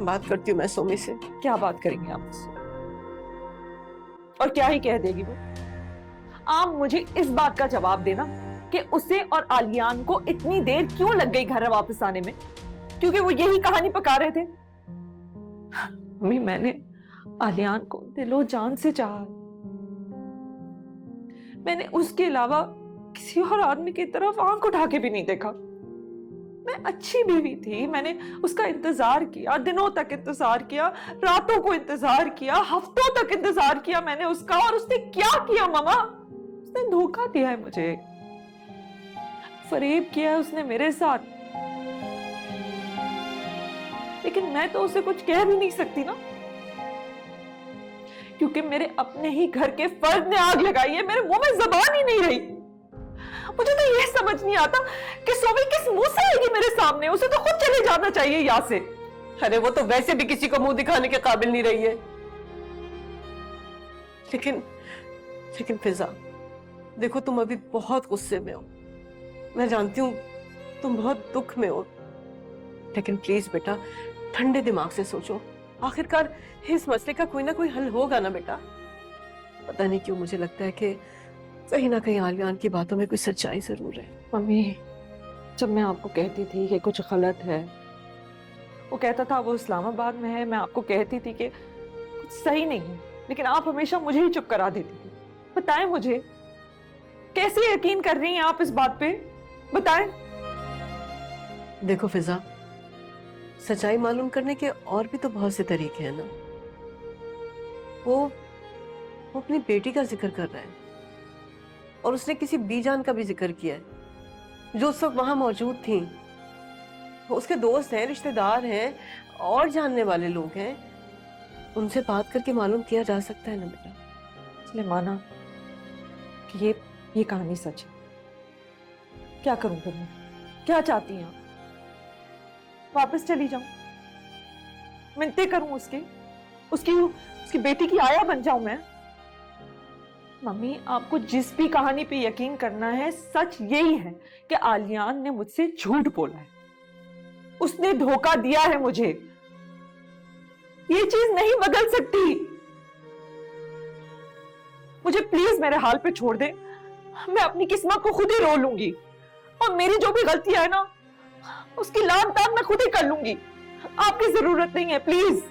बात करती हूँ मैं सोमी से। क्या बात करेंगे आप उससे? और क्या ही कह देगी वो? आप मुझे इस बात का जवाब देना कि उसे और आलियान को इतनी देर क्यों लग गई घर वापस आने में? क्योंकि वो यही कहानी पका रहे थे। मम्मी, मैंने आलियान को दिलो जान से चाहा। मैंने उसके अलावा किसी और आदमी की तरफ आंख उठा के भी नहीं देखा। मैं अच्छी बीवी थी, मैंने उसका इंतजार किया, दिनों तक इंतजार किया, रातों को इंतजार किया, हफ्तों तक इंतजार किया मैंने उसका। और उसने क्या किया मामा? उसने धोखा दिया है मुझे, फरेब किया है उसने मेरे साथ। लेकिन मैं तो उसे कुछ कह भी नहीं सकती ना, क्योंकि मेरे अपने ही घर के फर्द ने आग लगाई है, मेरे मुंह में जबान ही नहीं रही। मुझे तो यह समझ नहीं आता कि सोमी किस मुंह से आएगी मेरे सामने? उसे तो खुद चले जाना चाहिए यहाँ से। अरे वो तो वैसे भी किसी को मुंह दिखाने के काबिल नहीं रही है। लेकिन लेकिन फिजा, देखो तुम अभी बहुत गुस्से में हो, मैं जानती हूँ तुम बहुत दुख में हो, लेकिन प्लीज बेटा ठंडे दिमाग से सोचो। आखिरकार इस मसले का कोई ना कोई हल होगा ना बेटा। पता नहीं क्यों मुझे लगता है कि कहीं ना कहीं आलियान की बातों में कोई सच्चाई जरूर है। मम्मी, जब मैं आपको कहती थी कि कुछ गलत है, वो कहता था वो इस्लामाबाद में है, मैं आपको कहती थी कि कुछ सही नहीं है, लेकिन आप हमेशा मुझे ही चुप करा देती थी। बताएं मुझे, कैसे यकीन कर रही हैं आप इस बात पे? बताएं। देखो फिजा, सच्चाई मालूम करने के और भी तो बहुत से तरीके हैं ना। वो अपनी बेटी का जिक्र कर रहा है और उसने किसी बीजान का भी जिक्र किया है जो उस वक्त वहां मौजूद थी। वो उसके दोस्त हैं, रिश्तेदार हैं और जानने वाले लोग हैं, उनसे बात करके मालूम किया जा सकता है ना बेटा। इसलिए माना कि ये कहानी सच है। क्या करूं फिर मैं? क्या चाहती हैं आप? वापस चली जाऊं, मिन्नतें करूं उसकी बेटी की आया बन जाऊं मैं? मम्मी, आपको जिस भी कहानी पे यकीन करना है, सच यही है कि आलियान ने मुझसे झूठ बोला है, उसने धोखा दिया है मुझे। ये चीज नहीं बदल सकती। मुझे प्लीज मेरे हाल पे छोड़ दे, मैं अपनी किस्मत को खुद ही रो लूंगी और मेरी जो भी गलतियां है ना, उसकी लान तान मैं खुद ही कर लूंगी। आपकी जरूरत नहीं है, प्लीज।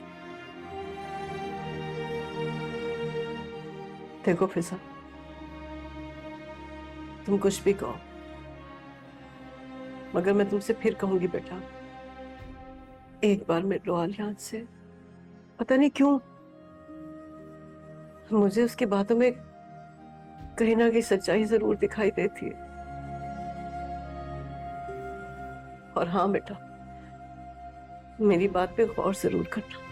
देखो फिजा, तुम कुछ भी कहो, मगर मैं तुमसे फिर कहूंगी बेटा, एक बार मिल लो आलियान से। पता नहीं क्यों मुझे उसकी बातों में कहीं ना कहीं सच्चाई जरूर दिखाई देती है। और हाँ बेटा, मेरी बात पे गौर जरूर करना।